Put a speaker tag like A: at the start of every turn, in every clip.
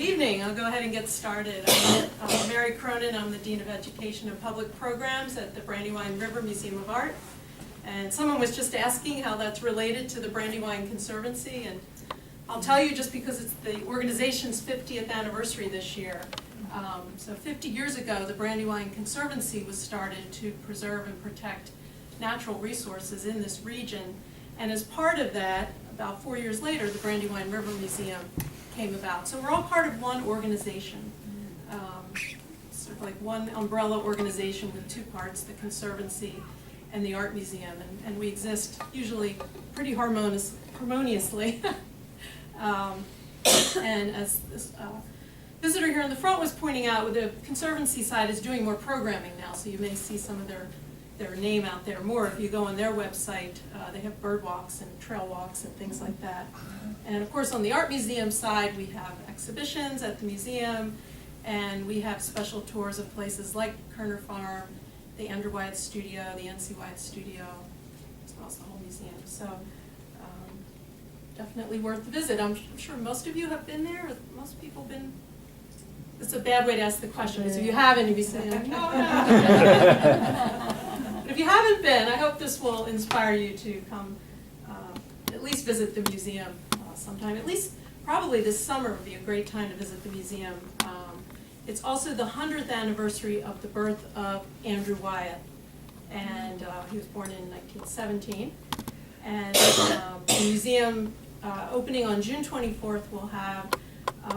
A: Good evening. I'll go ahead and get started. I'm Mary Cronin. I'm the Dean of Education and Public Programs at the Brandywine River Museum of Art. And someone was just asking how that's related to the Brandywine Conservancy, and I'll tell you just because it's the organization's 50th anniversary this year. So 50 years ago, the Brandywine Conservancy was started to preserve and protect natural resources in this region. And as part of that, about 4 years later, the Brandywine River Museum came about. So we're all part of one organization, sort of like one umbrella organization with two parts, the Conservancy and the Art Museum. And we exist usually pretty harmoniously. And as this visitor here in the front was pointing out, the Conservancy side is doing more programming now, so you may see some of their name out there more. If you go on their website, they have bird walks and trail walks and things like that. And of course on the Art Museum side, we have exhibitions at the museum, and we have special tours of places like Koerner Farm, the Andrew Wyeth Studio, the NC Wyeth Studio, as well as the whole museum. So definitely worth the visit. I'm sure most of you have been there. Most people been. It's a bad way to ask the question, because if you haven't, you'd be saying, no. But if you haven't been, I hope this will inspire you to come at least visit the museum sometime. At least probably this summer would be a great time to visit the museum. It's also the 100th anniversary of the birth of Andrew Wyeth, and he was born in 1917. And the museum opening on June 24th will have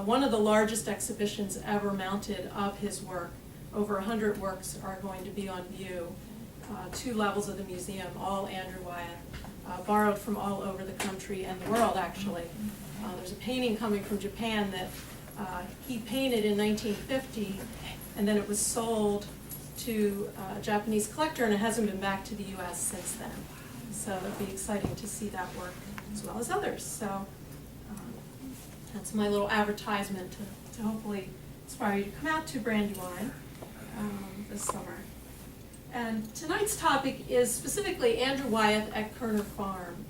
A: one of the largest exhibitions ever mounted of his work. Over 100 works are going to be on view. 2 levels of the museum, all Andrew Wyeth, borrowed from all over the country and the world, actually. There's a painting coming from Japan that he painted in 1950, and then it was sold to a Japanese collector, and it hasn't been back to the U.S. since then. So it'll be exciting to see that work as well as others. So that's my little advertisement to hopefully inspire you to come out to Brandywine this summer. And tonight's topic is specifically Andrew Wyeth at Koerner Farm.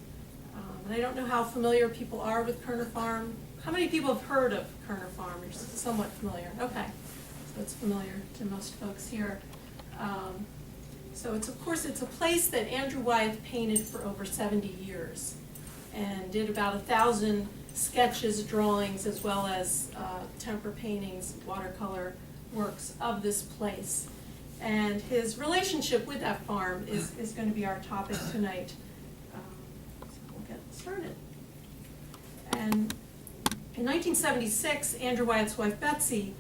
A: And I don't know how familiar people are with Koerner Farm. How many people have heard of Koerner Farm? You're somewhat familiar. Okay, so it's familiar to most folks here. So it's, of course, it's a place that Andrew Wyeth painted for over 70 years and did about 1,000 sketches, drawings, as well as tempera paintings, watercolor works of this place. And his relationship with that farm is going to be our topic tonight. So we'll get started. And in 1976, Andrew Wyeth's wife, Betsy,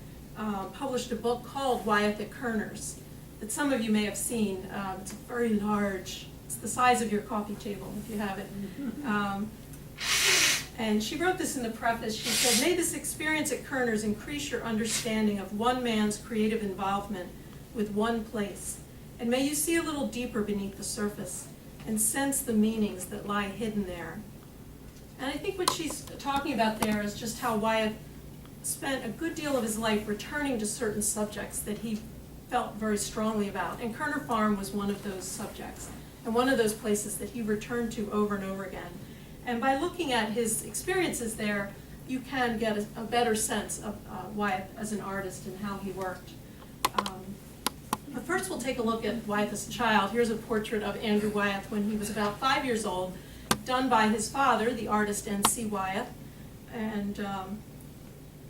A: published a book called Wyeth at Koerners that some of you may have seen. It's very large. It's the size of your coffee table, if you have it. And she wrote this in the preface. She said, "May this experience at Koerners increase your understanding of one man's creative involvement with one place, and may you see a little deeper beneath the surface and sense the meanings that lie hidden there." And I think what she's talking about there is just how Wyeth spent a good deal of his life returning to certain subjects that he felt very strongly about. And Koerner Farm was one of those subjects, and one of those places that he returned to over and over again. And by looking at his experiences there, you can get a better sense of Wyeth as an artist and how he worked. But first we'll take a look at Wyeth as a child. Here's a portrait of Andrew Wyeth when he was about 5 years old, done by his father, the artist N.C. Wyeth. And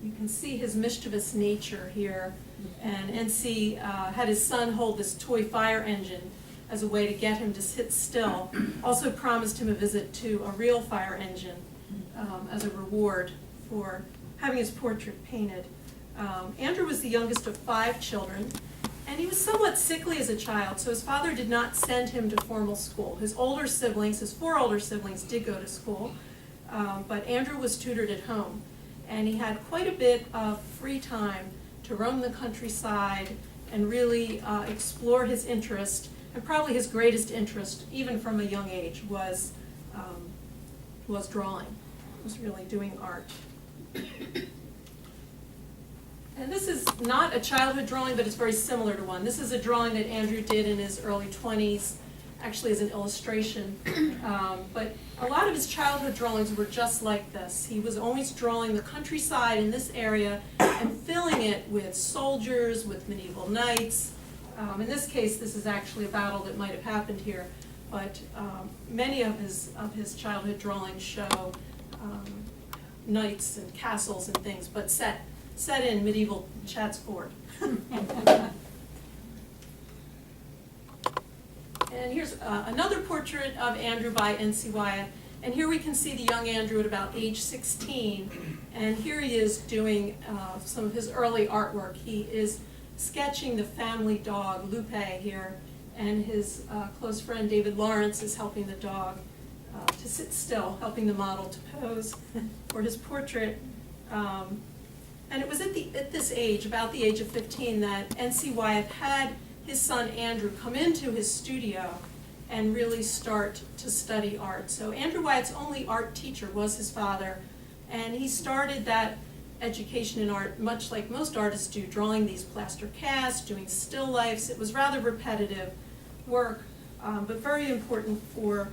A: you can see his mischievous nature here. And N.C. had his son hold this toy fire engine as a way to get him to sit still. Also promised him a visit to a real fire engine as a reward for having his portrait painted. Andrew was the youngest of 5 children, and he was somewhat sickly as a child, so his father did not send him to formal school. His 4 older siblings did go to school, but Andrew was tutored at home, and he had quite a bit of free time to roam the countryside and really explore his interest. And probably his greatest interest, even from a young age, was drawing. Was really doing art. And this is not a childhood drawing, but it's very similar to one. This is a drawing that Andrew did in his early 20s actually as an illustration. But a lot of his childhood drawings were just like this. He was always drawing the countryside in this area and filling it with soldiers, with medieval knights. In this case, this is actually a battle that might have happened here, but many of his childhood drawings show knights and castles and things, but set in medieval Chatsford. And here's another portrait of Andrew by N.C. Wyeth. And here we can see the young Andrew at about age 16. And here he is doing some of his early artwork. He is sketching the family dog, Lupe, here. And his close friend David Lawrence is helping the dog to sit still, helping the model to pose for his portrait. And it was at this age, about the age of 15, that N.C. Wyeth had his son Andrew come into his studio and really start to study art. So Andrew Wyeth's only art teacher was his father, and he started that education in art much like most artists do, drawing these plaster casts, doing still lifes. It was rather repetitive work, but very important for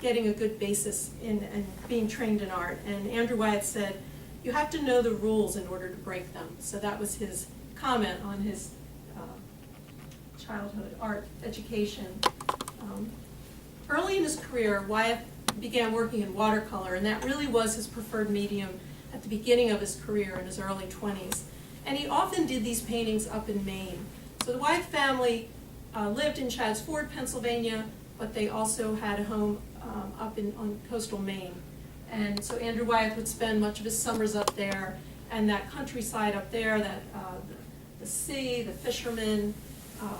A: getting a good basis in being trained in art. And Andrew Wyeth said, you have to know the rules in order to break them. So that was his comment on his childhood art education. Early in his career, Wyeth began working in watercolor, and that really was his preferred medium at the beginning of his career in his early 20s. And he often did these paintings up in Maine. So the Wyeth family lived in Chatsford, Pennsylvania, but they also had a home up on coastal Maine. And so Andrew Wyeth would spend much of his summers up there, and that countryside up there, that the sea, the fishermen,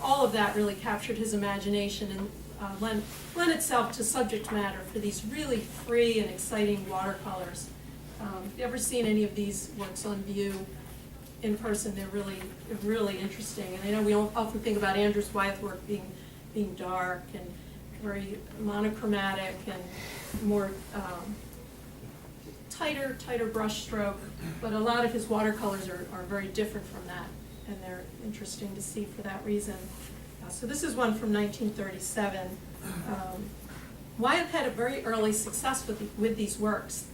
A: all of that really captured his imagination and lent itself to subject matter for these really free and exciting watercolors. If you've ever seen any of these works on view in person, they're really interesting. And I know we often think about Andrew Wyeth work being dark and very monochromatic and more tighter brush stroke, but a lot of his watercolors are very different from that, and they're interesting to see for that reason. So this is one from 1937. Wyeth had a very early success with these works.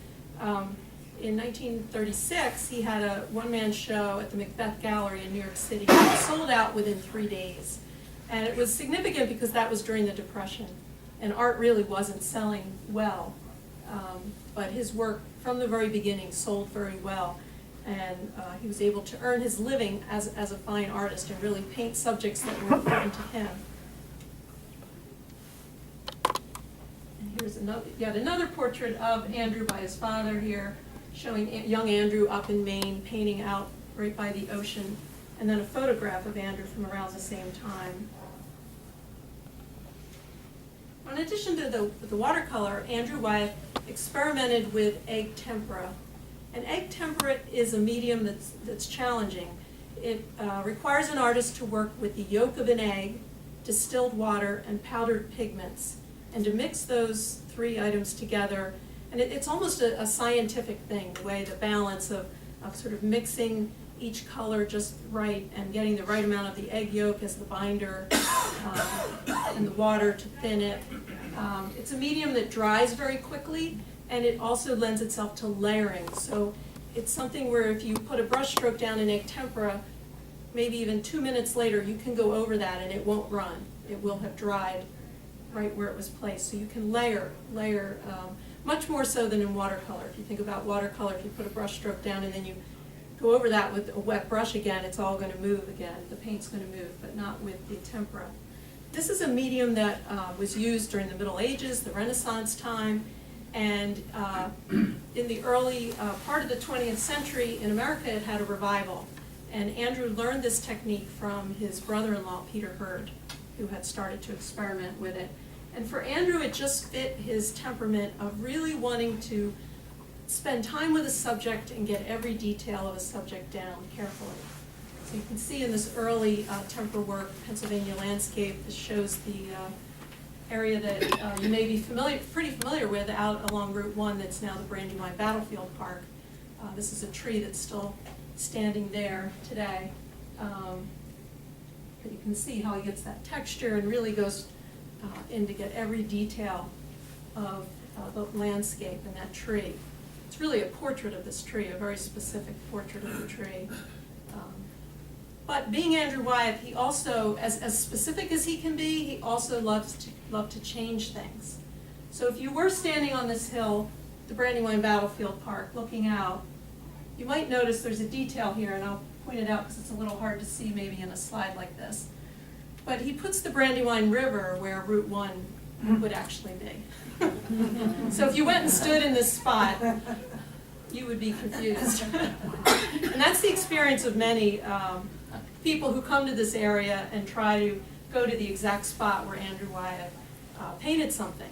A: In 1936, he had a one-man show at the Macbeth Gallery in New York City. It sold out within 3 days. And it was significant because that was during the Depression, and art really wasn't selling well. But his work from the very beginning sold very well, and he was able to earn his living as a fine artist and really paint subjects that were important to him. And here's yet another portrait of Andrew by his father here, showing young Andrew up in Maine painting out right by the ocean, and then a photograph of Andrew from around the same time. In addition to the watercolor, Andrew Wyeth experimented with egg tempera. And egg tempera is a medium that's challenging. It requires an artist to work with the yolk of an egg, distilled water, and powdered pigments, and to mix those 3 items together. And it's almost a scientific thing, the way the balance of sort of mixing each color just right and getting the right amount of the egg yolk as the binder and the water to thin it. It's a medium that dries very quickly, and it also lends itself to layering. So it's something where if you put a brush stroke down in egg tempera, maybe even 2 minutes later, you can go over that and it won't run. It will have dried right where it was placed. So you can layer much more so than in watercolor. If you think about watercolor, if you put a brush stroke down and then you go over that with a wet brush again, it's all going to move again. The paint's going to move, but not with the tempera. This is a medium that was used during the Middle Ages, the Renaissance time, and in the early part of the 20th century in America it had a revival. And Andrew learned this technique from his brother-in-law, Peter Hurd, who had started to experiment with it. And for Andrew, it just fit his temperament of really wanting to spend time with a subject and get every detail of a subject down carefully. So you can see in this early tempera work, Pennsylvania landscape, this shows the area that you may be pretty familiar with out along Route 1 that's now the Brandywine Battlefield Park. This is a tree that's still standing there today. But you can see how he gets that texture and really goes in to get every detail of the landscape and that tree. It's really a portrait of this tree, a very specific portrait of the tree. But being Andrew Wyeth, he also, as specific as he can be, he also loved to change things. So if you were standing on this hill, the Brandywine Battlefield Park, looking out, you might notice there's a detail here, and I'll point it out because it's a little hard to see maybe in a slide like this. But he puts the Brandywine River where Route 1 would actually be. So if you went and stood in this spot, you would be confused. And that's the experience of many people who come to this area and try to go to the exact spot where Andrew Wyeth painted something.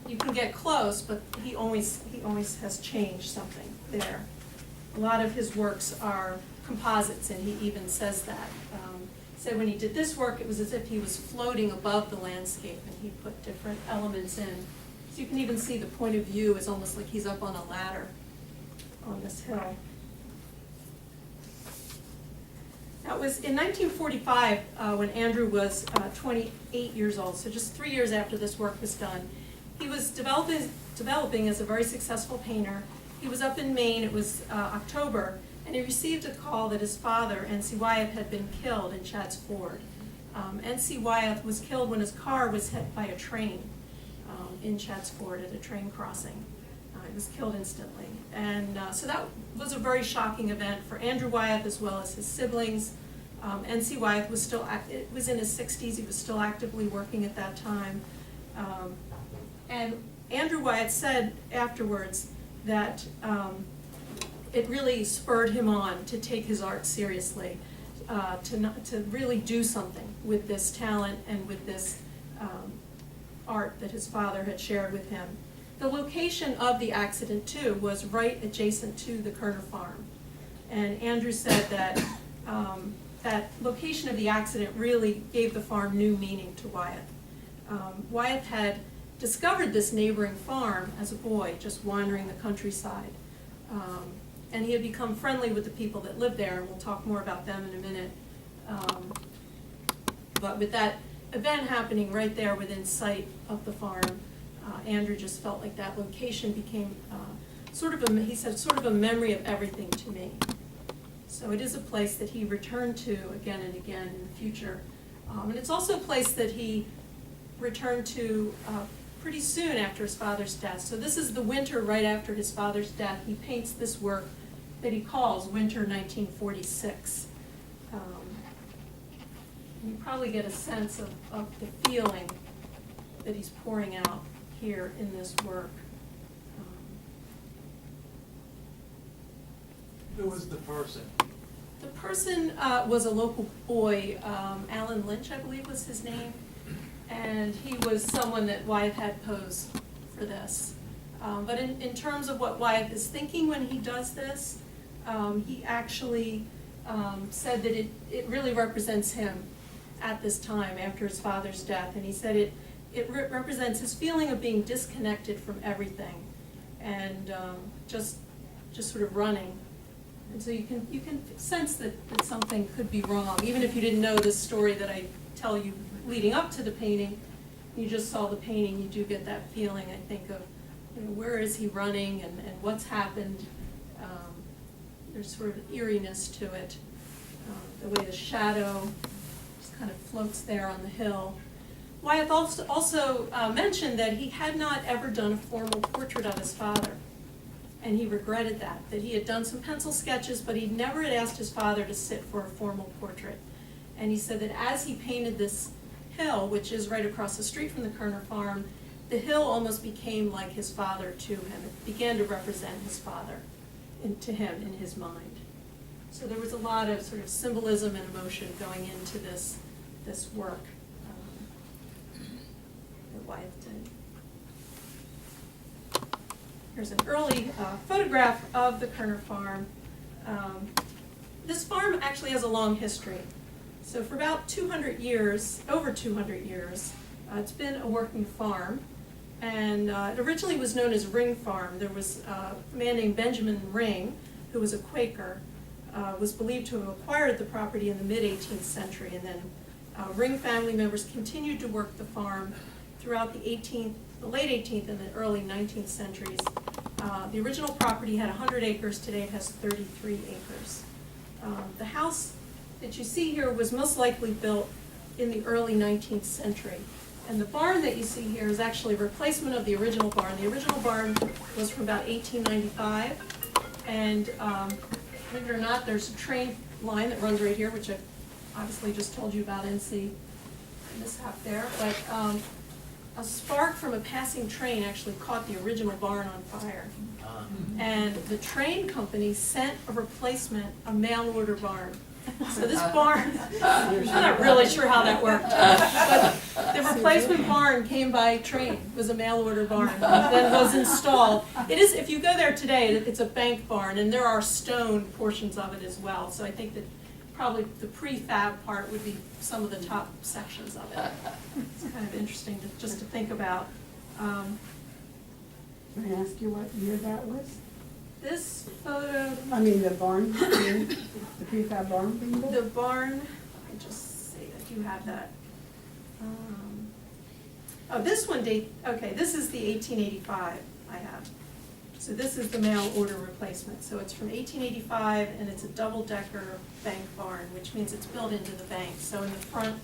A: You can get close, but he always has changed something there. A lot of his works are composites, and he even says that. So when he did this work, it was as if he was floating above the landscape, and he put different elements in. So you can even see the point of view is almost like he's up on a ladder on this hill. Now, it was in 1945 when Andrew was 28 years old, so just 3 years after this work was done. He was developing as a very successful painter. He was up in Maine, it was October, and he received a call that his father, N.C. Wyeth, had been killed in Chadds Ford. N.C. Wyeth was killed when his car was hit by a train in Chadds Ford at a train crossing. He was killed instantly. And so that was a very shocking event for Andrew Wyeth as well as his siblings. N.C. Wyeth was was in his 60s, he was still actively working at that time. And Andrew Wyeth said afterwards that it really spurred him on to take his art seriously, to really do something with this talent and with this art that his father had shared with him. The location of the accident, too, was right adjacent to the Koerner farm. And Andrew said that that location of the accident really gave the farm new meaning to Wyeth. Wyeth had discovered this neighboring farm as a boy, just wandering the countryside. And he had become friendly with the people that lived there, and we'll talk more about them in a minute. But with that event happening right there within sight of the farm, Andrew just felt like that location became sort of a memory of everything to me. So it is a place that he returned to again and again in the future. And it's also a place that he returned to pretty soon after his father's death. So this is the winter right after his father's death. He paints this work that he calls Winter 1946. You probably get a sense of the feeling that he's pouring out here in this work.
B: Who was the person?
A: The person was a local boy, Alan Lynch, I believe was his name, and he was someone that Wyeth had posed for this. But in terms of what Wyeth is thinking when he does this, he actually said that it really represents him at this time after his father's death, and he said it represents his feeling of being disconnected from everything and just sort of running. And so you can sense that something could be wrong, even if you didn't know this story that I tell you leading up to the painting. You just saw the painting, you do get that feeling, I think, of where is he running and what's happened. There's sort of an eeriness to it, the way the shadow just kind of floats there on the hill. Wyeth also mentioned that he had not ever done a formal portrait of his father, and he regretted that he had done some pencil sketches, but he never had asked his father to sit for a formal portrait. And he said that as he painted this hill, which is right across the street from the Koerner farm, the hill almost became like his father to him. It began to represent his father to him in his mind. So there was a lot of sort of symbolism and emotion going into this work that Wyeth did. Here's an early photograph of the Koerner farm. This farm actually has a long history. So for about 200 years, over 200 years, it's been a working farm. And it originally was known as Ring Farm. There was a man named Benjamin Ring, who was a Quaker, was believed to have acquired the property in the mid-18th century and then Ring family members continued to work the farm throughout the late 18th and the early 19th centuries. The original property had 100 acres. Today it has 33 acres. The house that you see here was most likely built in the early 19th century. And the barn that you see here is actually a replacement of the original barn. The original barn was from about 1895. And believe it or not, there's a train line that runs right here, which I obviously just told you about NC mishap there. But a spark from a passing train actually caught the original barn on fire. And the train company sent a replacement, a mail order barn. So this barn, I'm not really sure how that worked, but the replacement barn came by train, was a mail order barn, then was installed. It is, if you go there today, it's a bank barn, and there are stone portions of it as well. So I think that probably the prefab part would be some of the top sections of it. It's kind of interesting just to think about.
B: Can I ask you what year that was?
A: This photo,
B: I mean, the barn, the prefab barn being built?
A: the barn, I just say that you have that. Oh, this one date, okay, this is the 1885 I have. So this is the mail order replacement. So it's from 1885 and it's a double-decker bank barn, which means it's built into the bank. So in the front,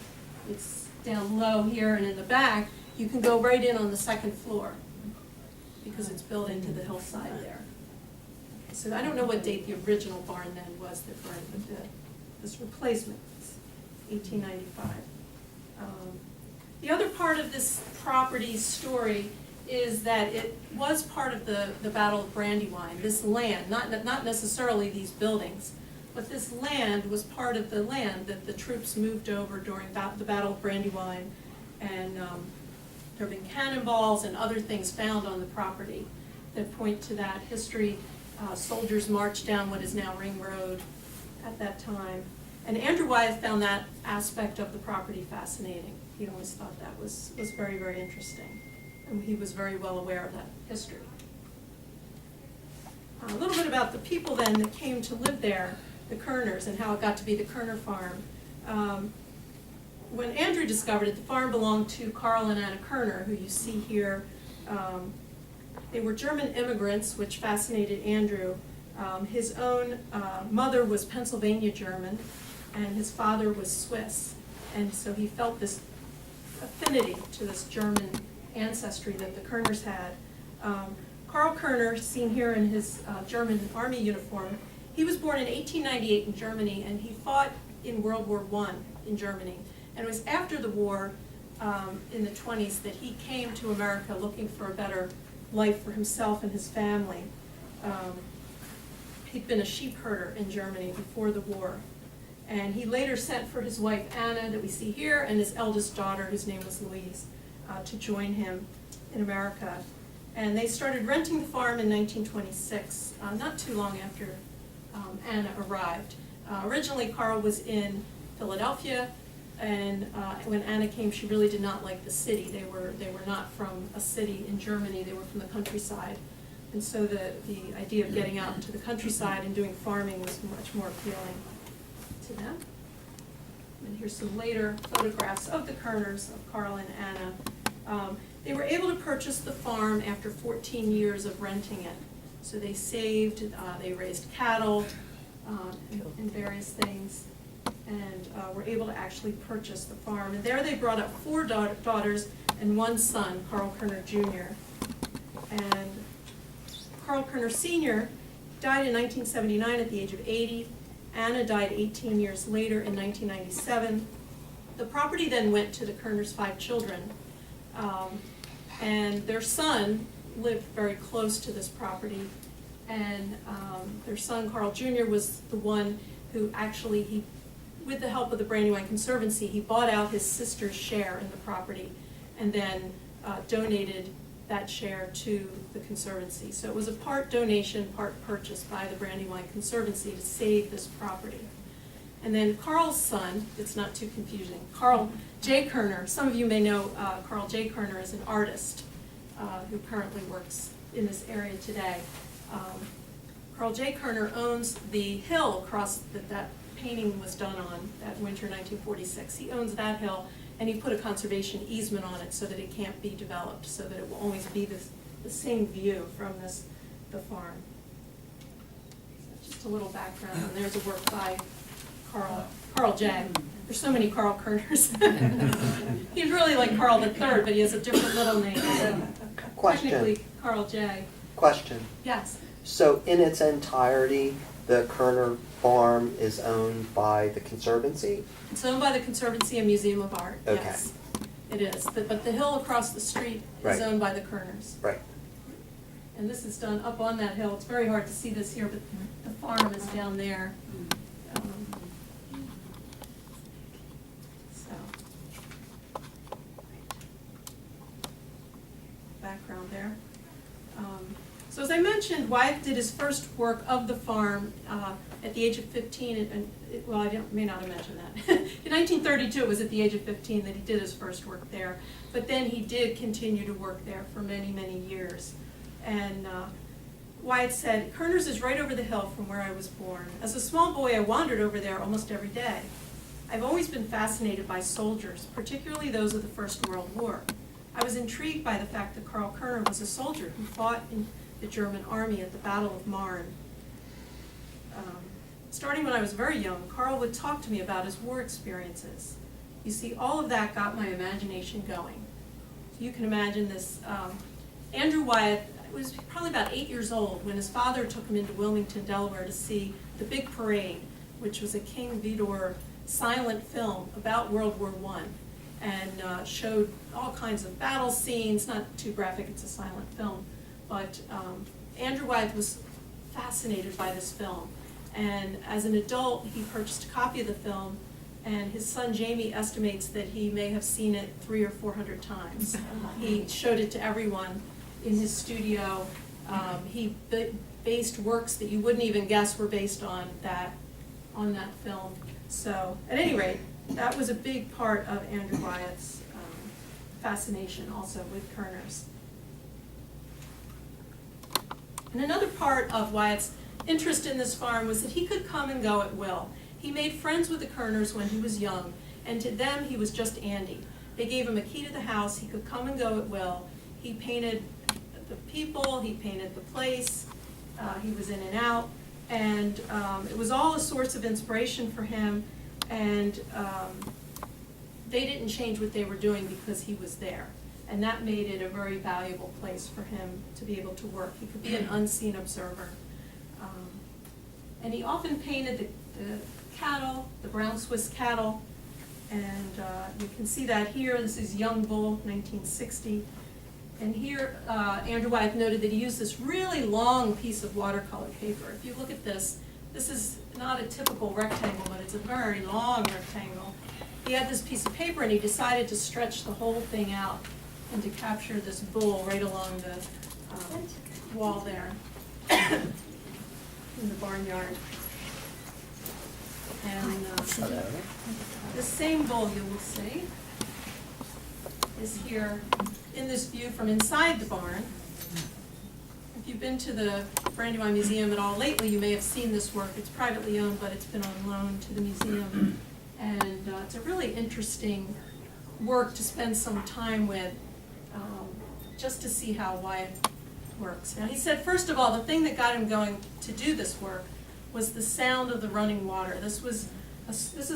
A: it's down low here, and in the back, you can go right in on the second floor because it's built into the hillside there. So I don't know what date the original barn then was that burned, but this replacement is 1895. The other part of this property's story is that it was part of the Battle of Brandywine. This land, not necessarily these buildings, but this land was part of the land that the troops moved over during the Battle of Brandywine, and there have been cannonballs and other things found on the property that point to that history. Soldiers marched down what is now Ring Road at that time. And Andrew Wyeth found that aspect of the property fascinating. He always thought that was very, very interesting. And he was very well aware of that history. A little bit about the people then that came to live there, the Koerners, and how it got to be the Koerner farm. When Andrew discovered it, the farm belonged to Carl and Anna Koerner, who you see here. They were German immigrants, which fascinated Andrew. His own mother was Pennsylvania German, and his father was Swiss. And so he felt this affinity to this German ancestry that the Koerners had. Karl Koerner, seen here in his German army uniform, he was born in 1898 in Germany, and he fought in World War I in Germany. And it was after the war, in the 20s, that he came to America looking for a better life for himself and his family. He'd been a sheep herder in Germany before the war. And he later sent for his wife Anna, that we see here, and his eldest daughter, whose name was Louise, to join him in America. And they started renting the farm in 1926, not too long after Anna arrived. Originally, Carl was in Philadelphia, and when Anna came, she really did not like the city. They were not from a city in Germany. They were from the countryside. And so the idea of getting out into the countryside and doing farming was much more appealing to them. And here's some later photographs of the Koerners, of Carl and Anna. They were able to purchase the farm after 14 years of renting it. So they saved, they raised cattle and various things, and were able to actually purchase the farm. And there they brought up 4 daughters and 1 son, Carl Koerner Jr. And Carl Koerner Sr. died in 1979 at the age of 80. Anna died 18 years later in 1997. The property then went to the Koerners' 5 children. And their son lived very close to this property. And their son, Carl Jr., was the one who actually, with the help of the Brandywine Conservancy, he bought out his sister's share in the property and then donated that share to the Conservancy. So it was a part donation, part purchase by the Brandywine Conservancy to save this property. And then Carl's son, it's not too confusing, Carl J. Koerner. Some of you may know Carl J. Koerner is an artist who currently works in this area today. Carl J. Koerner owns the hill across that painting was done on that winter 1946. He owns that hill, and he put a conservation easement on it so that it can't be developed, so that it will always be the same view from the farm. So just a little background, and there's a work by Carl J. There's so many Carl Koerners. He's really like Carl III, but he has a different little name. So
C: Question.
A: technically, Carl J.
C: Question.
A: Yes.
C: So in its entirety, the Koerner farm is owned by the Conservancy?
A: It's owned by the Conservancy and Museum of Art,
C: Okay.
A: yes. It is, but the hill across the street is
C: Right.
A: owned by the Koerners.
C: Right.
A: And this is done up on that hill. It's very hard to see this here, but the farm is down there. So, background there. So as I mentioned, Wyeth did his first work of the farm at the age of 15, well, I may not have mentioned that. In 1932, it was at the age of 15 that he did his first work there. But then he did continue to work there for many, many years. And Wyeth said, "Koerners is right over the hill from where I was born. As a small boy, I wandered over there almost every day. I've always been fascinated by soldiers, particularly those of the First World War. I was intrigued by the fact that Karl Koerner was a soldier who fought in the German army at the Battle of Marne. Starting when I was very young, Karl would talk to me about his war experiences. You see, all of that got my imagination going." So you can imagine this. Andrew Wyeth was probably about 8 years old when his father took him into Wilmington, Delaware to see The Big Parade, which was a King Vidor silent film about World War I, and showed all kinds of battle scenes, not too graphic, it's a silent film. But Andrew Wyeth was fascinated by this film. And as an adult, he purchased a copy of the film, and his son Jamie estimates that he may have seen it 300 or 400 times. He showed it to everyone in his studio. He based works that you wouldn't even guess were based on that film. So at any rate, that was a big part of Andrew Wyeth's fascination also with Koerners. And another part of Wyeth's interest in this farm was that he could come and go at will. He made friends with the Koerners when he was young, and to them he was just Andy. They gave him a key to the house. He could come and go at will. He painted the people, he painted the place, he was in and out, and it was all a source of inspiration for him, and they didn't change what they were doing because he was there. And that made it a very valuable place for him to be able to work. He could be an unseen observer. And he often painted the cattle, the brown Swiss cattle, and you can see that here. This is Young Bull, 1960. And here, Andrew Wyeth noted that he used this really long piece of watercolor paper. If you look at this, this is not a typical rectangle, but it's a very long rectangle. He had this piece of paper, and he decided to stretch the whole thing out and to capture this bull right along the wall there in the barnyard. And the same bull, you will see, is here in this view from inside the barn. If you've been to the Brandywine Museum at all lately, you may have seen this work. It's privately owned, but it's been on loan to the museum. And it's a really interesting work to spend some time with, just to see how Wyeth works. Now, he said, first of all, the thing that got him going to do this work was the sound of the running water. This is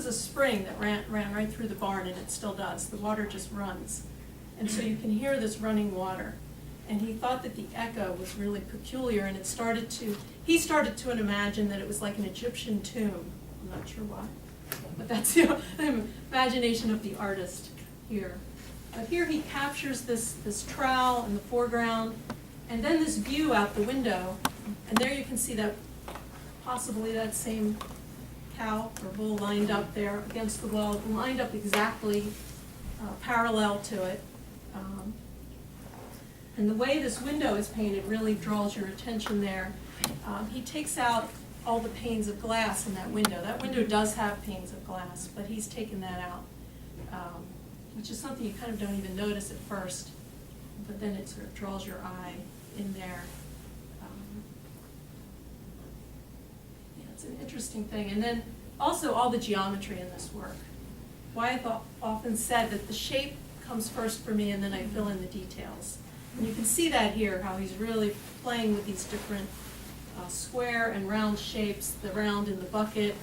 A: a spring that ran right through the barn, and it still does. The water just runs. And so you can hear this running water. And he thought that the echo was really peculiar, and he started to imagine that it was like an Egyptian tomb. I'm not sure why, but that's the imagination of the artist here. But here he captures this trowel in the foreground, and then this view out the window, and there you can see that possibly that same cow or bull lined up there against the wall, lined up exactly parallel to it. And the way this window is painted really draws your attention there. He takes out all the panes of glass in that window. That window does have panes of glass, but he's taken that out, which is something you kind of don't even notice at first, but then it sort of draws your eye in there. Yeah, it's an interesting thing. And then also all the geometry in this work. Wyeth often said that the shape comes first for me and then I fill in the details. And you can see that here, how he's really playing with these different square and round shapes, the round in the bucket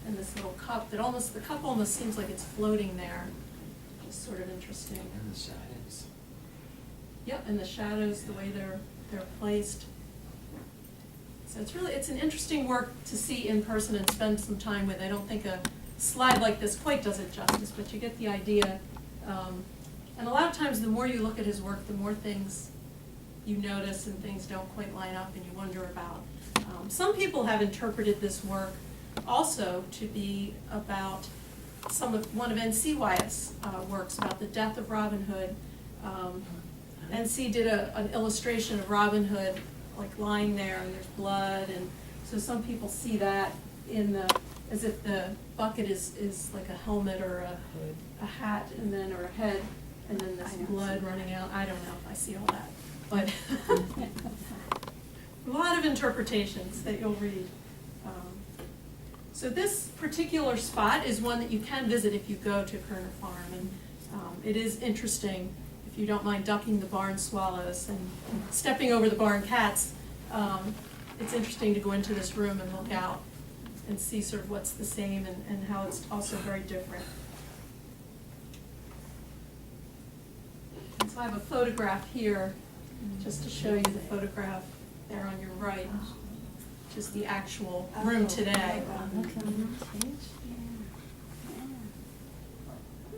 A: and this little cup that almost, the cup almost seems like it's floating there. Just sort of interesting.
D: And the shadows.
A: Yep, and the shadows, the way they're placed. So it's an interesting work to see in person and spend some time with. I don't think a slide like this quite does it justice, but you get the idea. And a lot of times the more you look at his work, the more things you notice and things don't quite line up and you wonder about. Some people have interpreted this work also to be about one of N.C. Wyeth's works about the death of Robin Hood. N.C. did an illustration of Robin Hood like lying there and there's blood, and so some people see that as if the bucket is like a helmet or a hat and then or a head and then this blood running out. I don't know if I see all that, but a lot of interpretations that you'll read. So this particular spot is one that you can visit if you go to Koerner Farm, and it is interesting if you don't mind ducking the barn swallows and stepping over the barn cats. It's interesting to go into this room and look out and see sort of what's the same and how it's also very different. And so I have a photograph here just to show you the photograph there on your right, just the actual room today.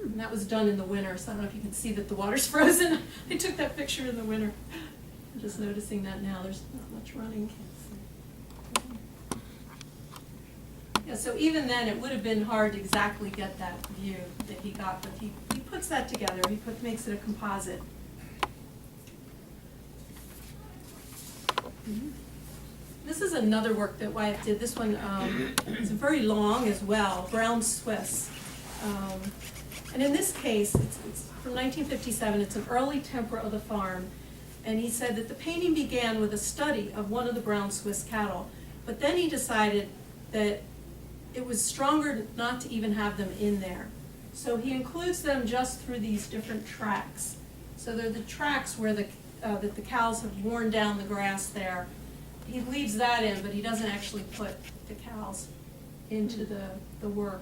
A: And that was done in the winter, so I don't know if you can see that the water's frozen. I took that picture in the winter. I'm just noticing that now, there's not much running. Yeah, so even then, it would have been hard to exactly get that view that he got, but he puts that together. He makes it a composite. This is another work that Wyeth did. This one is very long as well, Brown Swiss. And in this case, it's from 1957. It's an early tempera of the farm. And he said that the painting began with a study of one of the brown Swiss cattle. But then he decided that it was stronger not to even have them in there. So he includes them just through these different tracks. So they're the tracks where that the cows have worn down the grass there. He leaves that in, but he doesn't actually put the cows into the work.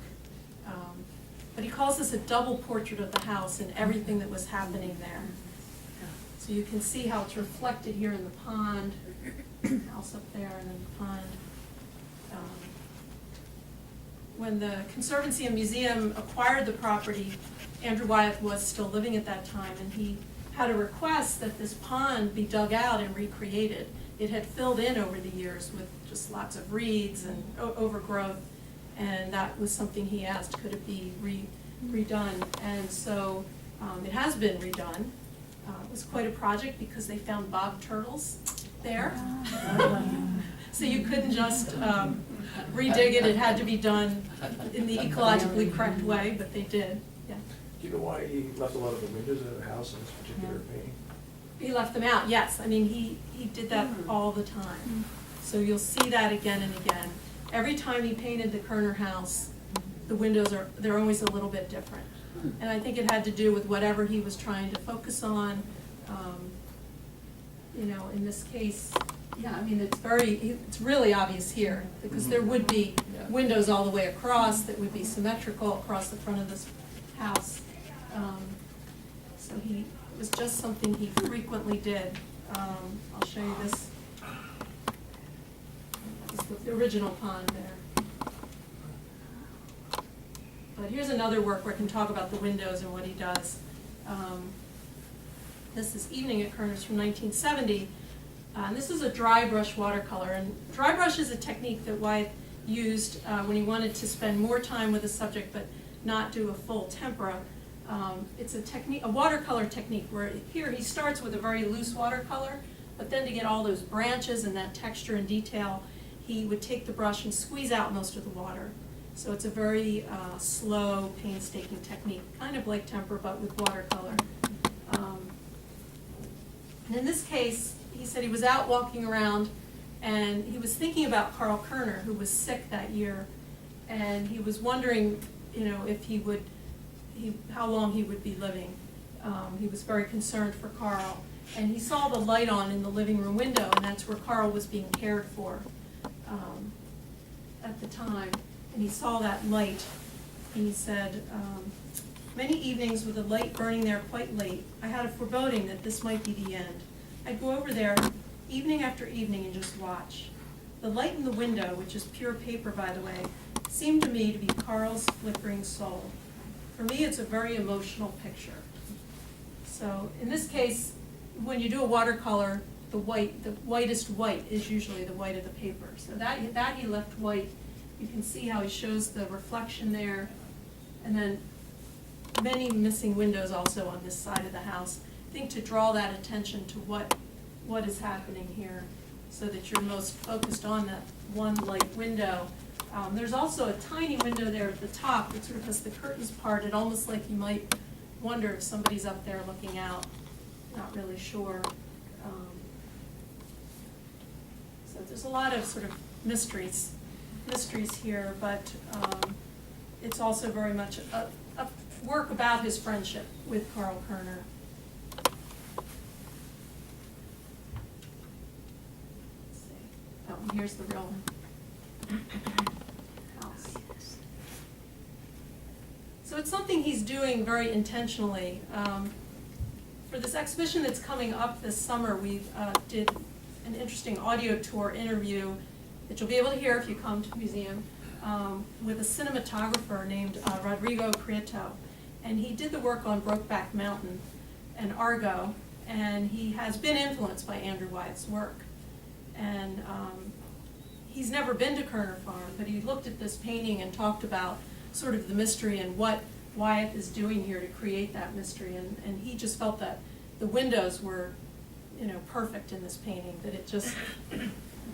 A: But he calls this a double portrait of the house and everything that was happening there. So you can see how it's reflected here in the pond, house up there and then the pond. When the Conservancy and Museum acquired the property, Andrew Wyeth was still living at that time, and he had a request that this pond be dug out and recreated. It had filled in over the years with just lots of reeds and overgrowth, and that was something he asked, could it be redone? And so it has been redone. It was quite a project because they found bog turtles there. So you couldn't just redig it, it had to be done in the ecologically correct way, but they did, yeah.
E: Do you know why he left a lot of the windows in the house in this particular painting?
A: He left them out, yes. I mean, he did that all the time. So you'll see that again and again. Every time he painted the Koerner house, the windows they're always a little bit different. And I think it had to do with whatever he was trying to focus on. You know, in this case, yeah, I mean, it's really obvious here, because there would be windows all the way across that would be symmetrical across the front of this house. So it was just something he frequently did. I'll show you this. This is the original pond there. But here's another work where I can talk about the windows and what he does. This is Evening at Koerners from 1970. And this is a dry brush watercolor. And dry brush is a technique that Wyeth used when he wanted to spend more time with a subject but not do a full tempera. It's a watercolor technique where here he starts with a very loose watercolor, but then to get all those branches and that texture and detail, he would take the brush and squeeze out most of the water. So it's a very slow, painstaking technique, kind of like tempera but with watercolor. And in this case, he said he was out walking around and he was thinking about Koerner, who was sick that year. and he was wondering, if how long he would be living. He was very concerned for Carl, and he saw the light on in the living room window, and that's where Carl was being cared for at the time. And he saw that light, and he said, many evenings with the light burning there quite late, I had a foreboding that this might be the end. I'd go over there evening after evening and just watch. The light in the window, which is pure paper by the way, seemed to me to be Carl's flickering soul. For me, it's a very emotional picture. So in this case, when you do a watercolor, the whitest white is usually the white of the paper. So that he left white. You can see how he shows the reflection there. And then many missing windows also on this side of the house. I think to draw that attention to what is happening here, so that you're most focused on that one light window. There's also a tiny window there at the top that sort of has the curtains parted, almost like you might wonder if somebody's up there looking out. Not really sure. So there's a lot of sort of mysteries here, but it's also very much a work about his friendship with Carl Koerner. Let's see. Oh, and here's the real house. So it's something he's doing very intentionally. For this exhibition that's coming up this summer, we did an interesting audio tour interview that you'll be able to hear if you come to the museum with a cinematographer named Rodrigo Prieto. And he did the work on Brokeback Mountain and Argo, and he has been influenced by Andrew Wyeth's work. And he's never been to Koerner Farm, but he looked at this painting and talked about sort of the mystery and what Wyeth is doing here to create that mystery. And he just felt that the windows were, perfect in this painting, that it just,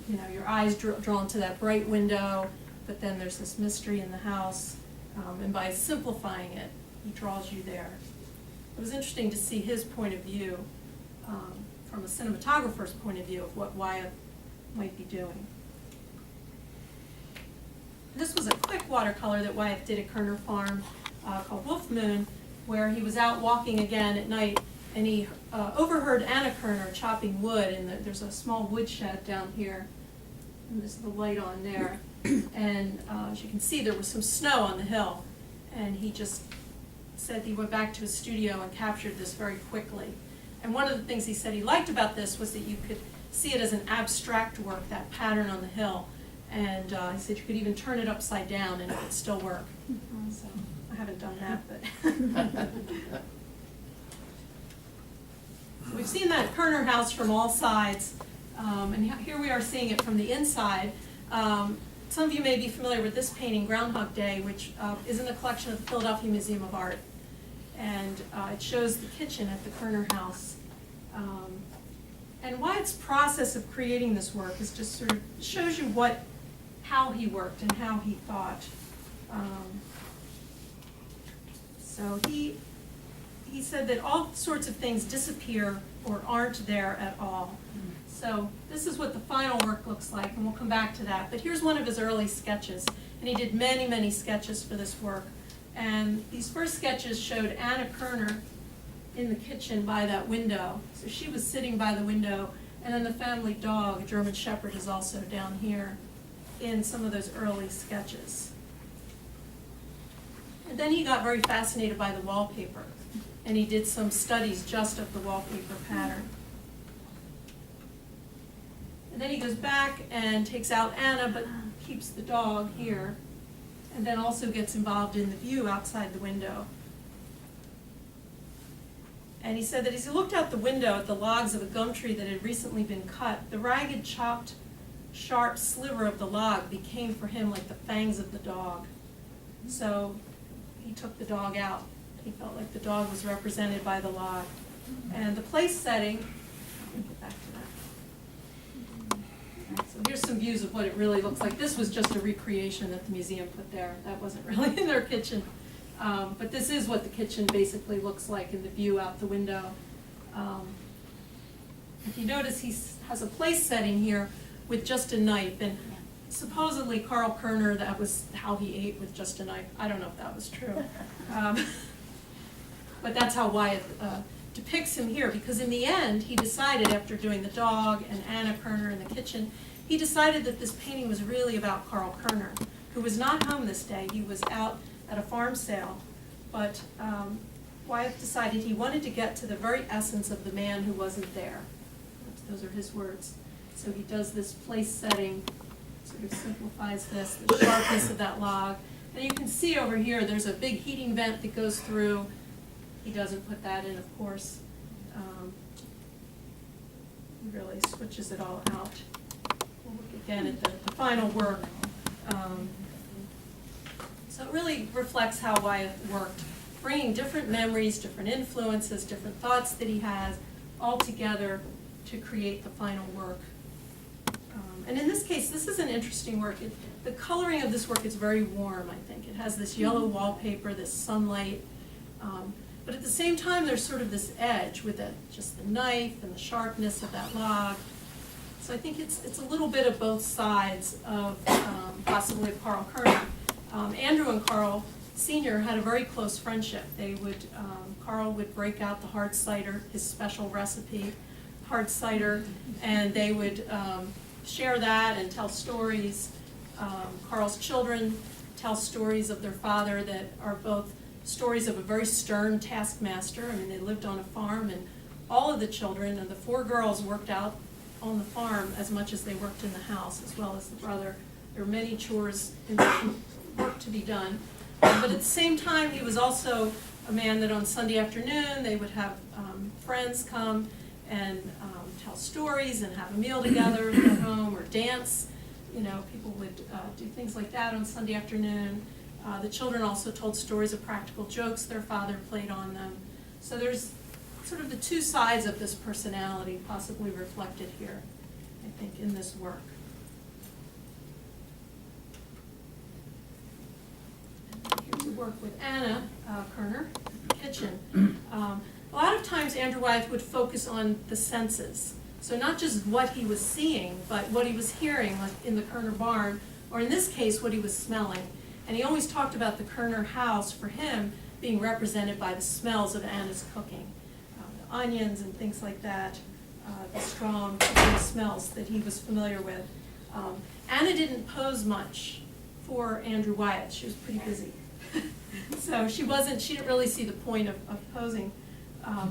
A: your eyes drawn to that bright window, but then there's this mystery in the house, and by simplifying it, he draws you there. It was interesting to see his point of view, from a cinematographer's point of view of what Wyeth might be doing. This was a quick watercolor that Wyeth did at Koerner Farm called Wolf Moon, where he was out walking again at night, and he overheard Anna Koerner chopping wood, and there's a small woodshed down here, and there's the light on there. And as you can see, there was some snow on the hill, and he just said he went back to his studio and captured this very quickly. And one of the things he said he liked about this was that you could see it as an abstract work, that pattern on the hill. And he said you could even turn it upside down and it would still work. So I haven't done that, but. So we've seen that Koerner house from all sides, and here we are seeing it from the inside. Some of you may be familiar with this painting, Groundhog Day, which is in the collection of the Philadelphia Museum of Art. And it shows the kitchen at the Koerner house. And Wyeth's process of creating this work is just sort of shows you how he worked and how he thought. So he said that all sorts of things disappear or aren't there at all. So this is what the final work looks like, and we'll come back to that. But here's one of his early sketches, and he did many, many sketches for this work. And these first sketches showed Anna Koerner in the kitchen by that window. So she was sitting by the window, and then the family dog, a German Shepherd, is also down here in some of those early sketches. And then he got very fascinated by the wallpaper, and he did some studies just of the wallpaper pattern. And then he goes back and takes out Anna, but keeps the dog here, and then also gets involved in the view outside the window. And he said that as he looked out the window at the logs of a gum tree that had recently been cut, the ragged, chopped, sharp sliver of the log became for him like the fangs of the dog. So he took the dog out. He felt like the dog was represented by the log. And the place setting, let me get back to that. So here's some views of what it really looks like. This was just a recreation that the museum put there. That wasn't really in their kitchen. But this is what the kitchen basically looks like in the view out the window. If you notice, he has a place setting here with just a knife. And supposedly Carl Koerner, that was how he ate, with just a knife. I don't know if that was true. But that's how Wyeth depicts him here, because in the end, he decided, after doing the dog and Anna Koerner in the kitchen, he decided that this painting was really about Carl Koerner, who was not home this day. He was out at a farm sale. But Wyeth decided he wanted to get to the very essence of the man who wasn't there. Those are his words. So he does this place setting, sort of simplifies this, the sharpness of that log. And you can see over here, there's a big heating vent that goes through. He doesn't put that in, of course. He really switches it all out. We'll look again at the final work. So it really reflects how Wyeth worked, bringing different memories, different influences, different thoughts that he has, all together to create the final work. And in this case, this is an interesting work. The coloring of this work is very warm, I think. It has this yellow wallpaper, this sunlight. But at the same time, there's sort of this edge with just the knife and the sharpness of that log. So I think it's a little bit of both sides of possibly Carl Koerner. Andrew and Carl Sr. had a very close friendship. They would, Carl would break out the hard cider, his special recipe, hard cider, and they would share that and tell stories. Carl's children tell stories of their father that are both stories of a very stern taskmaster. I mean, they lived on a farm, and all of the children, and the 4 girls, worked out on the farm as much as they worked in the house, as well as the brother. There were many chores and work to be done. But at the same time, he was also a man that on Sunday afternoon, they would have friends come and tell stories and have a meal together at home, or dance. You know, people would do things like that on Sunday afternoon. The children also told stories of practical jokes their father played on them. So there's sort of the two sides of this personality possibly reflected here, I think, in this work. And here's the work with Anna Koerner, kitchen. A lot of times Andrew Wyeth would focus on the senses. So not just what he was seeing, but what he was hearing, like in the Koerner barn, or in this case, what he was smelling. And he always talked about the Koerner house, for him, being represented by the smells of Anna's cooking. The onions and things like that, the strong cooking smells that he was familiar with. Anna didn't pose much for Andrew Wyeth. She was pretty busy. So she didn't really see the point of posing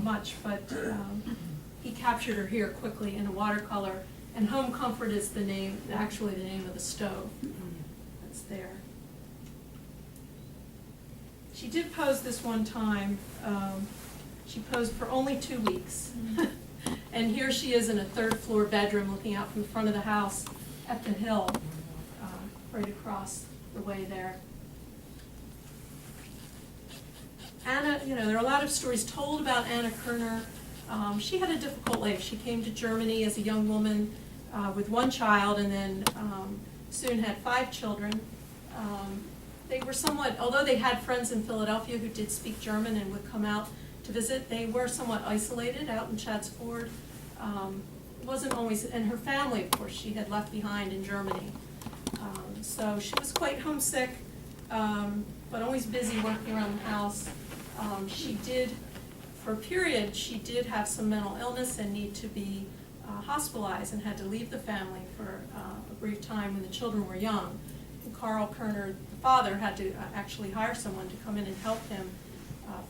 A: much, but he captured her here quickly in a watercolor. And Home Comfort is actually the name of the stove that's there. She did pose this one time. She posed for only 2 weeks. And here she is in a 3rd floor bedroom looking out from the front of the house at the hill, right across the way there. Anna, there are a lot of stories told about Anna Koerner. She had a difficult life. She came to Germany as a young woman with 1 child, and then soon had 5 children. They were although they had friends in Philadelphia who did speak German and would come out to visit, they were somewhat isolated out in Chadds Ford. It wasn't always, and her family, of course, she had left behind in Germany. So she was quite homesick, but always busy working around the house. For a period, she did have some mental illness and need to be hospitalized, and had to leave the family for a brief time when the children were young. And Carl Koerner, the father, had to actually hire someone to come in and help him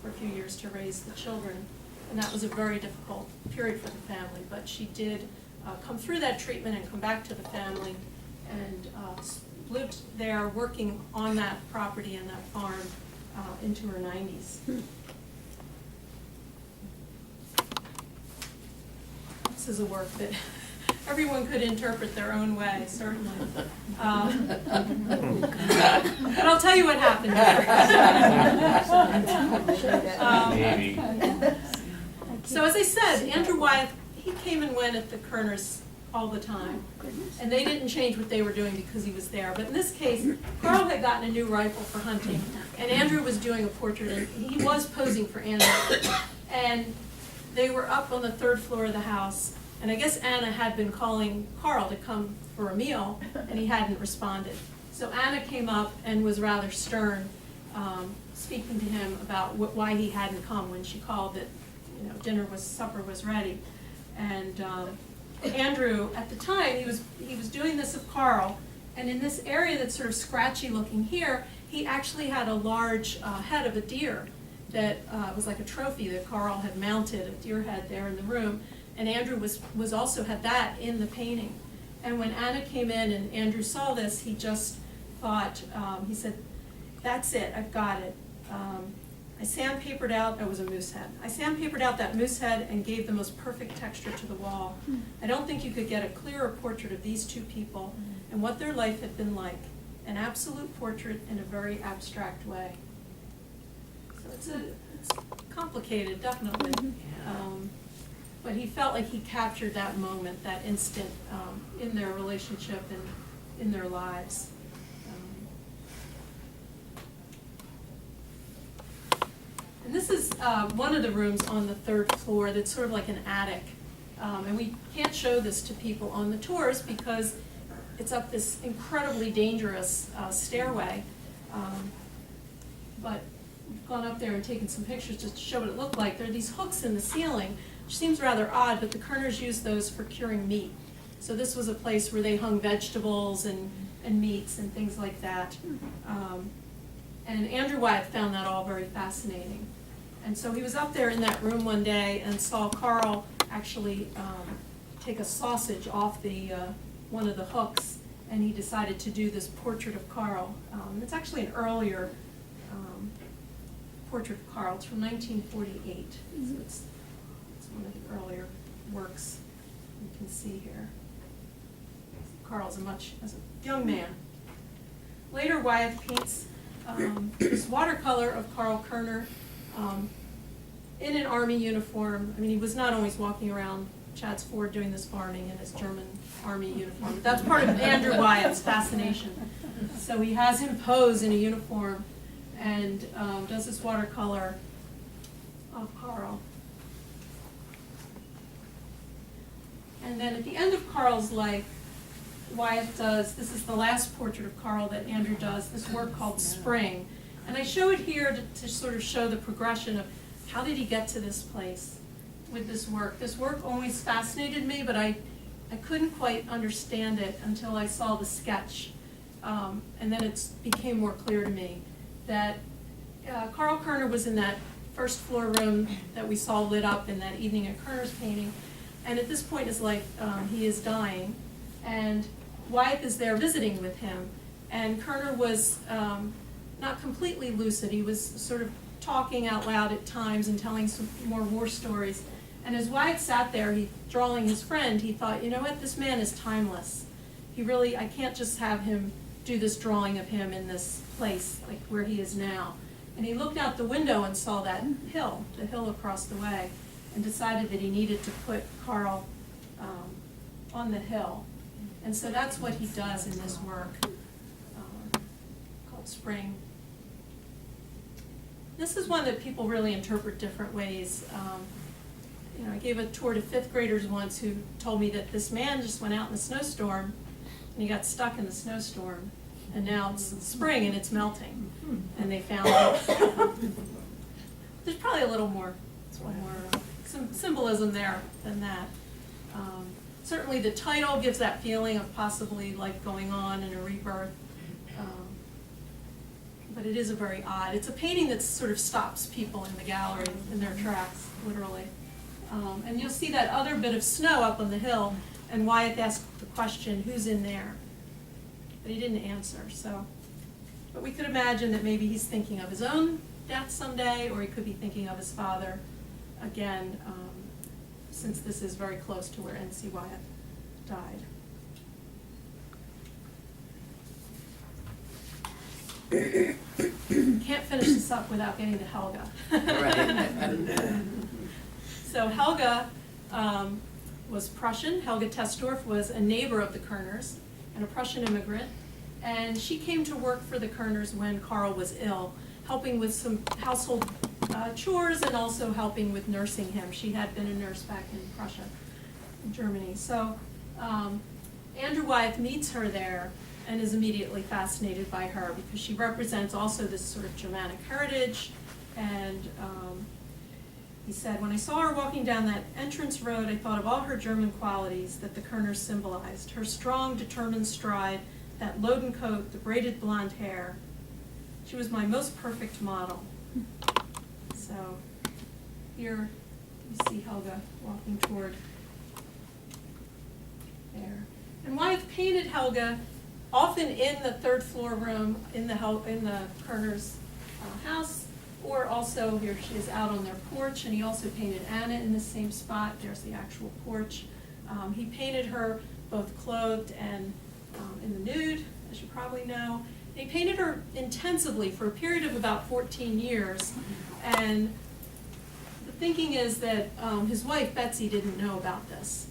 A: for a few years to raise the children. And that was a very difficult period for the family, but she did come through that treatment and come back to the family, and lived there working on that property and that farm into her 90s. This is a work that everyone could interpret their own way, certainly. But I'll tell you what happened here. So as I said, Andrew Wyeth, he came and went at the Koerners all the time. And they didn't change what they were doing because he was there. But in this case, Carl had gotten a new rifle for hunting, and Andrew was doing a portrait, and he was posing for Andrew. And they were up on the 3rd floor of the house, and I guess Anna had been calling Carl to come for for a meal, and he hadn't responded. So Anna came up and was rather stern, speaking to him about why he hadn't come when she called that, you know, supper was ready. And Andrew, at the time, he was doing this of Carl, and in this area that's sort of scratchy looking here, he actually had a large head of a deer that was like a trophy that Carl had mounted, a deer head there in the room, and Andrew was also had that in the painting. And when Anna came in and Andrew saw this, he just thought, he said, "That's it, I've got it. I sandpapered out," that was a moose head. "I sandpapered out that moose head and gave the most perfect texture to the wall. I don't think you could get a clearer portrait of these two people and what their life had been like. An absolute portrait in a very abstract way." So it's complicated, definitely. But he felt like he captured that moment, that instant in their relationship and in their lives. And this is one of the rooms on the 3rd floor that's sort of like an attic. And we can't show this to people on the tours because it's up this incredibly dangerous stairway. But we've gone up there and taken some pictures just to show what it looked like. There are these hooks in the ceiling, which seems rather odd, but the Koerners used those for curing meat. So this was a place where they hung vegetables and meats and things like that. And Andrew Wyeth found that all very fascinating. And so he was up there in that room one day and saw Carl actually take a sausage off the one of the hooks, and he decided to do this portrait of Carl. It's actually an earlier portrait of Carl. It's from 1948. So it's one of the earlier works you can see here. Carl's as a young man. Later, Wyeth paints this watercolor of Carl Koerner in an army uniform. I mean, he was not always walking around Chad's Ford doing this farming in his German army uniform, but that's part of Andrew Wyeth's fascination. So he has him pose in a uniform and does this watercolor of Carl. And then at the end of Carl's life, Wyeth does, this is the last portrait of Carl that Andrew does, this work called Spring. And I show it here to sort of show the progression of how did he get to this place with this work. This work always fascinated me, but I couldn't quite understand it until I saw the sketch. And then it became more clear to me that Carl Koerner was in that 1st floor room that we saw lit up in that evening at Koerner's painting. And at this point in his life, he is dying. And Wyeth is there visiting with him. And Koerner was not completely lucid. He was sort of talking out loud at times and telling some more war stories. And as Wyeth sat there, drawing his friend, he thought, you know what, this man is timeless. I can't just have him do this drawing of him in this place, like where he is now. And he looked out the window and saw that hill, the hill across the way, and decided that he needed to put Carl on the hill. And so that's what he does in this work called Spring. This is one that people really interpret different ways. I gave a tour to 5th graders once who told me that this man just went out in a snowstorm and he got stuck in the snowstorm, and now it's spring and it's melting, and they found it. There's probably a little more some symbolism there than that. Certainly the title gives that feeling of possibly life going on and a rebirth, but it is a very odd, it's a painting that sort of stops people in the gallery in their tracks, literally. And you'll see that other bit of snow up on the hill, and Wyeth asked the question, who's in there? But he didn't answer, so. But we could imagine that maybe he's thinking of his own death someday, or he could be thinking of his father again, since this is very close to where N.C. Wyeth died. Can't finish this up without getting to Helga. So Helga was Prussian. Helga Tesdorf was a neighbor of the Koerners and a Prussian immigrant. And she came to work for the Koerners when Carl was ill, helping with some household chores and also helping with nursing him. She had been a nurse back in Prussia, in Germany. So Andrew Wyeth meets her there and is immediately fascinated by her because she represents also this sort of Germanic heritage. And he said, when I saw her walking down that entrance road, I thought of all her German qualities that the Koerners symbolized. Her strong, determined stride, that loden coat, the braided blonde hair. She was my most perfect model. So here you see Helga walking toward there. And Wyeth painted Helga often in the third floor room in the Koerners' house, or also here she is out on their porch, and he also painted Anna in the same spot. There's the actual porch. He painted her both clothed and in the nude, as you probably know. And he painted her intensively for a period of about 14 years. And the thinking is that his wife, Betsy, didn't know about this,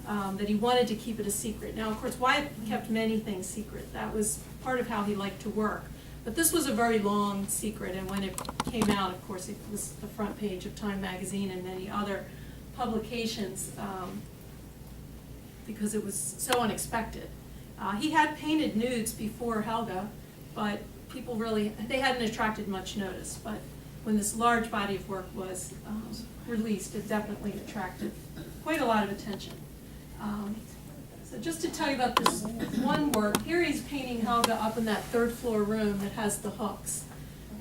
A: that he wanted to keep it a secret. Now, of course, Wyeth kept many things secret. That was part of how he liked to work. But this was a very long secret, and when it came out, of course, it was the front page of Time magazine and many other publications because it was so unexpected. He had painted nudes before Helga, but people really, they hadn't attracted much notice. But when this large body of work was released, it definitely attracted quite a lot of attention. So just to tell you about this one work, here he's painting Helga up in that third floor room that has the hooks.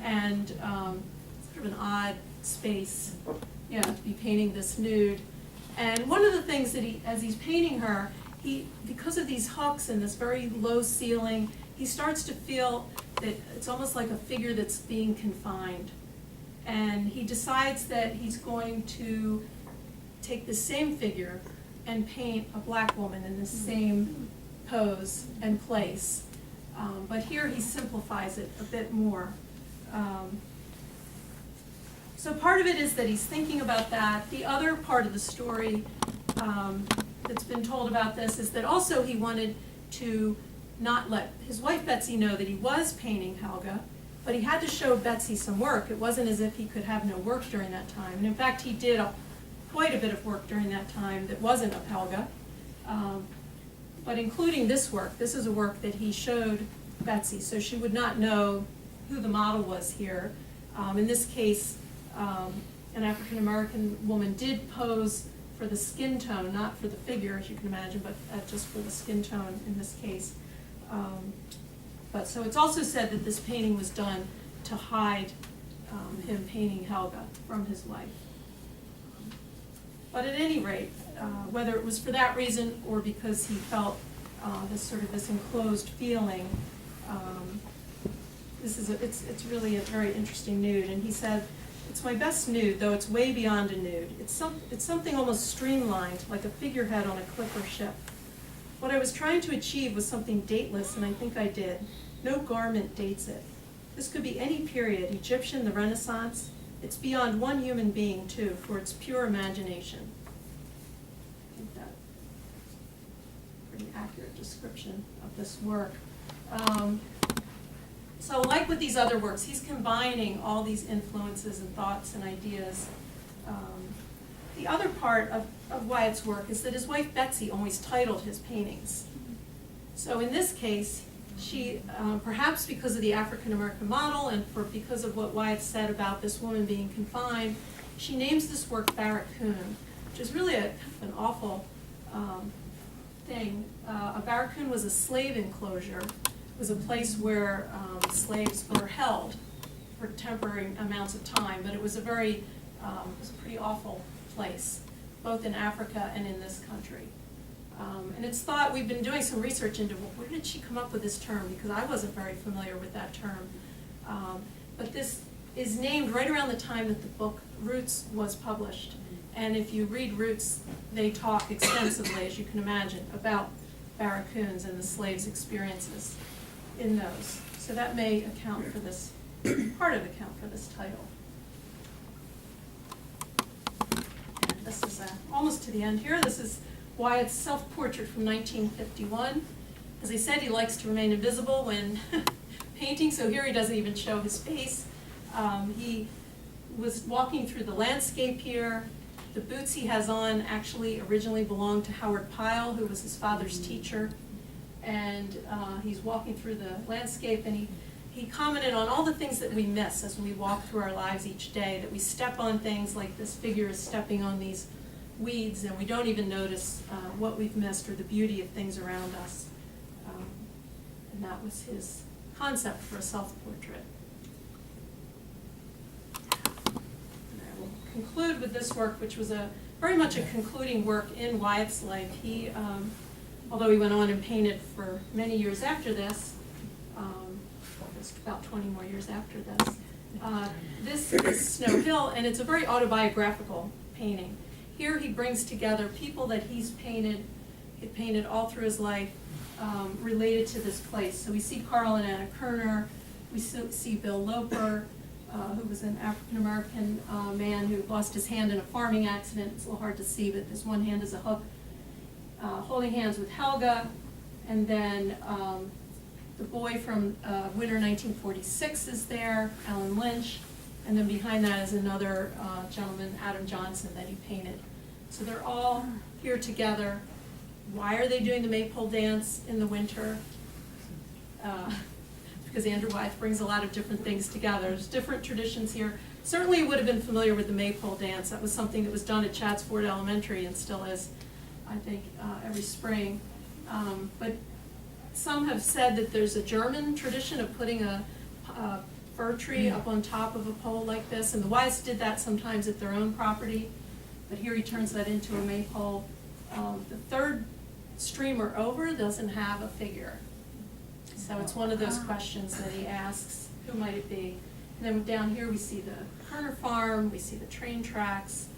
A: And sort of an odd space, you know, to be painting this nude. And one of the things that as he's painting her, because of these hooks and this very low ceiling, he starts to feel that it's almost like a figure that's being confined. And he decides that he's going to take the same figure and paint a black woman in the same pose and place. But here he simplifies it a bit more. So part of it is that he's thinking about that. The other part of the story that's been told about this is that also he wanted to not let his wife Betsy know that he was painting Helga, but he had to show Betsy some work. It wasn't as if he could have no work during that time. And in fact, he did quite a bit of work during that time that wasn't of Helga, but including this work. This is a work that he showed Betsy, so she would not know who the model was here. In this case, an African-American woman did pose for the skin tone, not for the figure, as you can imagine, but just for the skin tone in this case. But so it's also said that this painting was done to hide him painting Helga from his wife. But at any rate, whether it was for that reason or because he felt this enclosed feeling, it's really a very interesting nude. And he said, "It's my best nude, though it's way beyond a nude. It's something almost streamlined, like a figurehead on a clipper ship. What I was trying to achieve was something dateless, and I think I did. No garment dates it. This could be any period, Egyptian, the Renaissance. It's beyond one human being, too, for its pure imagination." I think that's a pretty accurate description of this work. So like with these other works, he's combining all these influences and thoughts and ideas. The other part of Wyeth's work is that his wife Betsy always titled his paintings. So in this case, she, perhaps because of the African-American model and because of what Wyeth said about this woman being confined, she names this work Barracoon, which is really an awful thing. A barracoon was a slave enclosure. It was a place where slaves were held for temporary amounts of time, but it was a pretty awful place, both in Africa and in this country. And it's thought, we've been doing some research into where did she come up with this term, because I wasn't very familiar with that term. But this is named right around the time that the book Roots was published. And if you read Roots, they talk extensively, as you can imagine, about barracoons and the slaves' experiences in those. So that may account for this, part of account for this title. And this is almost to the end here. This is Wyeth's self-portrait from 1951. As I said, he likes to remain invisible when painting, so here he doesn't even show his face. He was walking through the landscape here. The boots he has on actually originally belonged to Howard Pyle, who was his father's teacher and he's walking through the landscape, and he commented on all the things that we miss as we walk through our lives each day, that we step on things like this figure is stepping on these weeds, and we don't even notice what we've missed or the beauty of things around us. And that was his concept for a self-portrait. And I will conclude with this work, which was very much a concluding work in Wyeth's life. He, although he went on and painted for many years after this, just about 20 more years after this, this is Snow Hill, and it's a very autobiographical painting. Here he brings together people that he painted all through his life, related to this place. So we see Carl and Anna Koerner, we see Bill Loper, who was an African-American man who lost his hand in a farming accident. It's a little hard to see, but this one hand is a hook. Holding hands with Helga, and then the boy from Winter 1946 is there, Alan Lynch, and then behind that is another gentleman, Adam Johnson, that he painted. So they're all here together. Why are they doing the maypole dance in the winter? Because Andrew Wyeth brings a lot of different things together. There's different traditions here. Certainly you would have been familiar with the maypole dance. That was something that was done at Chatsford Elementary and still is, I think, every spring. But some have said that there's a German tradition of putting a fir tree up on top of a pole like this, and the Wyeths did that sometimes at their own property, but here he turns that into a maypole. The third streamer over doesn't have a figure. So it's one of those questions that he asks, who might it be? And then down here we see the Koerner farm, we see the train tracks,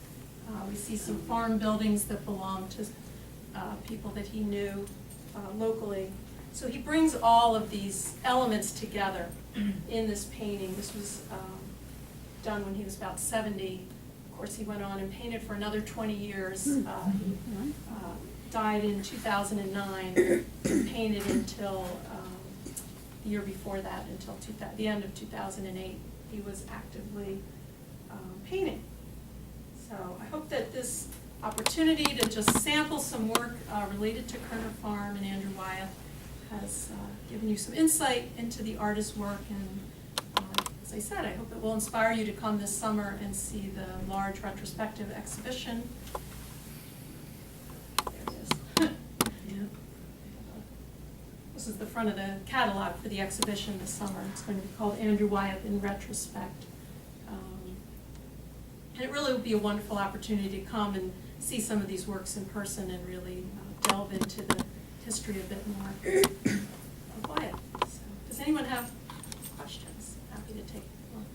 A: we see some farm buildings that belong to people that he knew locally. So he brings all of these elements together in this painting. This was done when he was about 70. Of course, he went on and painted for another 20 years. He died in 2009, painted until the year before that, until the end of 2008. He was actively painting. So I hope that this opportunity to just sample some work related to Koerner Farm and Andrew Wyeth has given you some insight into the artist's work, and as I said, I hope it will inspire you to come this summer and see the large retrospective exhibition. There it is. This is the front of the catalog for the exhibition this summer. It's going to be called Andrew Wyeth in Retrospect. And it really will be a wonderful opportunity to come and see some of these works in person and really delve into the history a bit more of Wyeth. So, does anyone have questions? Happy to take one.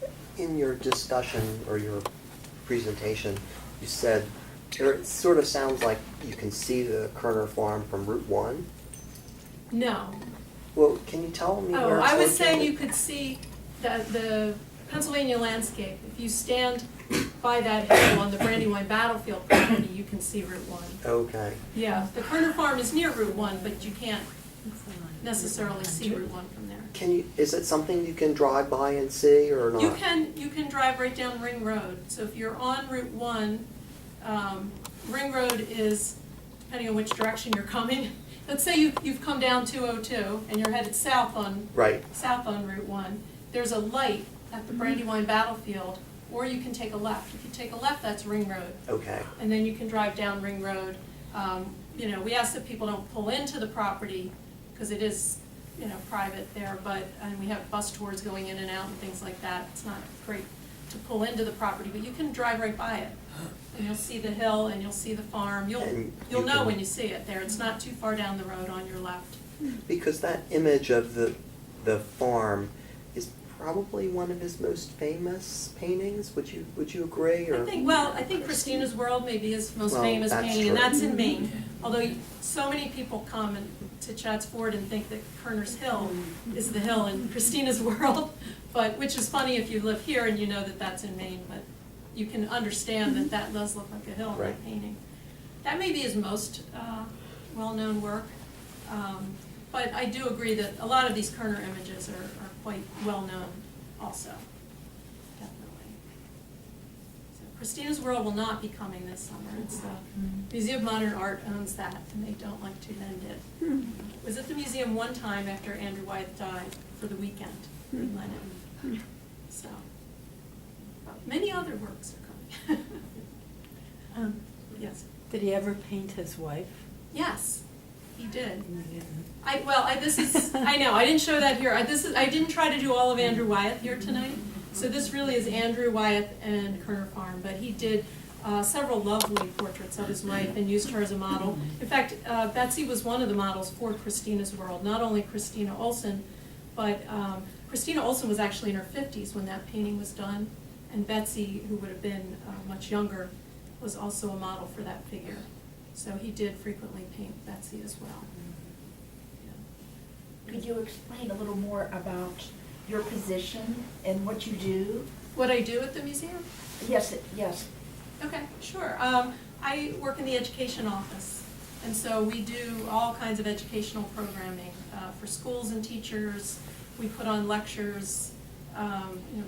A: Yeah.
C: In your discussion or your presentation, you said it sort of sounds like you can see the Koerner farm from Route 1.
A: No.
C: Well, can you tell me where it's
A: I was saying
C: located?
A: you could see the Pennsylvania landscape. If you stand by that hill on the Brandywine battlefield property, you can see Route 1.
C: Okay.
A: Yeah, the Koerner farm is near Route 1, but you can't necessarily see Route 1 from there.
C: Is it something you can drive by and see or not?
A: You can drive right down Ring Road. So if you're on Route 1, Ring Road is, depending on which direction you're coming, let's say you've come down 202 and you're headed south on Route 1. There's a light at the Brandywine battlefield, or you can take a left. If you take a left, that's Ring Road.
C: Okay.
A: And then you can drive down Ring Road. We ask that people don't pull into the property because it is, private there, and we have bus tours going in and out and things like that. It's not great to pull into the property, but you can drive right by it. And you'll see the hill and you'll see the farm. You'll know when you see it there. It's not too far down the road on your left.
C: Because that image of the farm is probably one of his most famous paintings. Would you agree? Or?
A: I think Christina's World may be his most famous painting, and that's in Maine. Although so many people come to Chatsford and think that Koerner's Hill is the hill in Christina's World, which is funny if you live here and you know that that's in Maine, but you can understand that does look like a hill in that painting. That may be his most well-known work, but I do agree that a lot of these Koerner images are quite well-known also, definitely. So Christina's World will not be coming this summer. It's Museum of Modern Art owns that, and they don't like to lend it. Was at the museum one time after Andrew Wyeth died for the weekend. They lent it. So, but many other works are coming. Yes.
D: Did he ever paint his wife?
A: Yes, he did.
D: Yeah.
A: I know, I didn't show that here. I didn't try to do all of Andrew Wyeth here tonight. So this really is Andrew Wyeth and Koerner Farm, but he did several lovely portraits of his wife and used her as a model. In fact, Betsy was one of the models for Christina's World. Not only Christina Olsen, but Christina Olsen was actually in her 50s when that painting was done, and Betsy, who would have been much younger, was also a model for that figure. So he did frequently paint Betsy as well. Yeah.
F: Could you explain a little more about your position and what you do?
A: What I do at the museum?
F: Yes, yes.
A: Okay, sure. I work in the education office, and so we do all kinds of educational programming for schools and teachers. We put on lectures,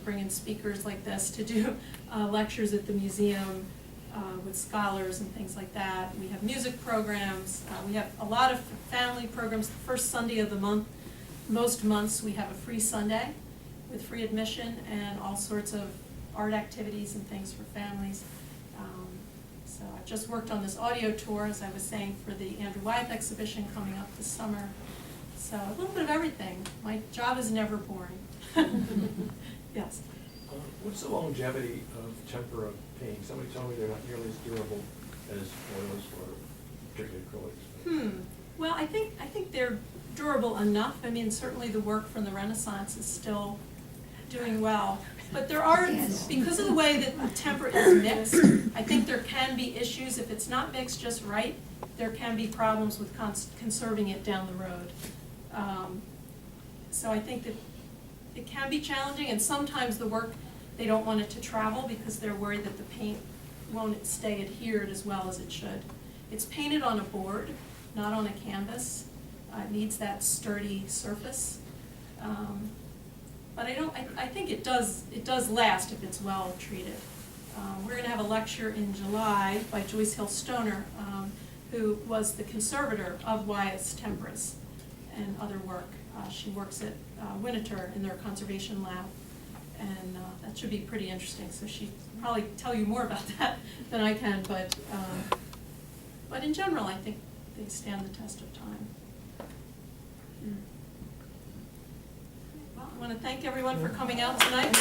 A: bring in speakers like this to do lectures at the museum with scholars and things like that. We have music programs. We have a lot of family programs. The first Sunday of the month, most months we have a free Sunday with free admission and all sorts of art activities and things for families. So I've just worked on this audio tour, as I was saying, for the Andrew Wyeth exhibition coming up this summer. So a little bit of everything. My job is never boring. Yes.
E: What's the longevity of tempera painting? Somebody told me they're not nearly as durable as oils or particularly acrylics.
A: Well, I think they're durable enough. I mean, certainly the work from the Renaissance is still doing well. But there are, because of the way that the tempera is mixed, I think there can be issues. If it's not mixed just right, there can be problems with conserving it down the road. So I think that it can be challenging, and sometimes the work, they don't want it to travel because they're worried that the paint won't stay adhered as well as it should. It's painted on a board, not on a canvas. It needs that sturdy surface. But I think it does last if it's well treated. We're going to have a lecture in July by Joyce Hill Stoner, who was the conservator of Wyeth's temperas and other work. She works at Winneter in their conservation lab, and that should be pretty interesting. So she'd probably tell you more about that than I can, but in general, I think they stand the test of time. Well, I want to thank everyone for coming out tonight.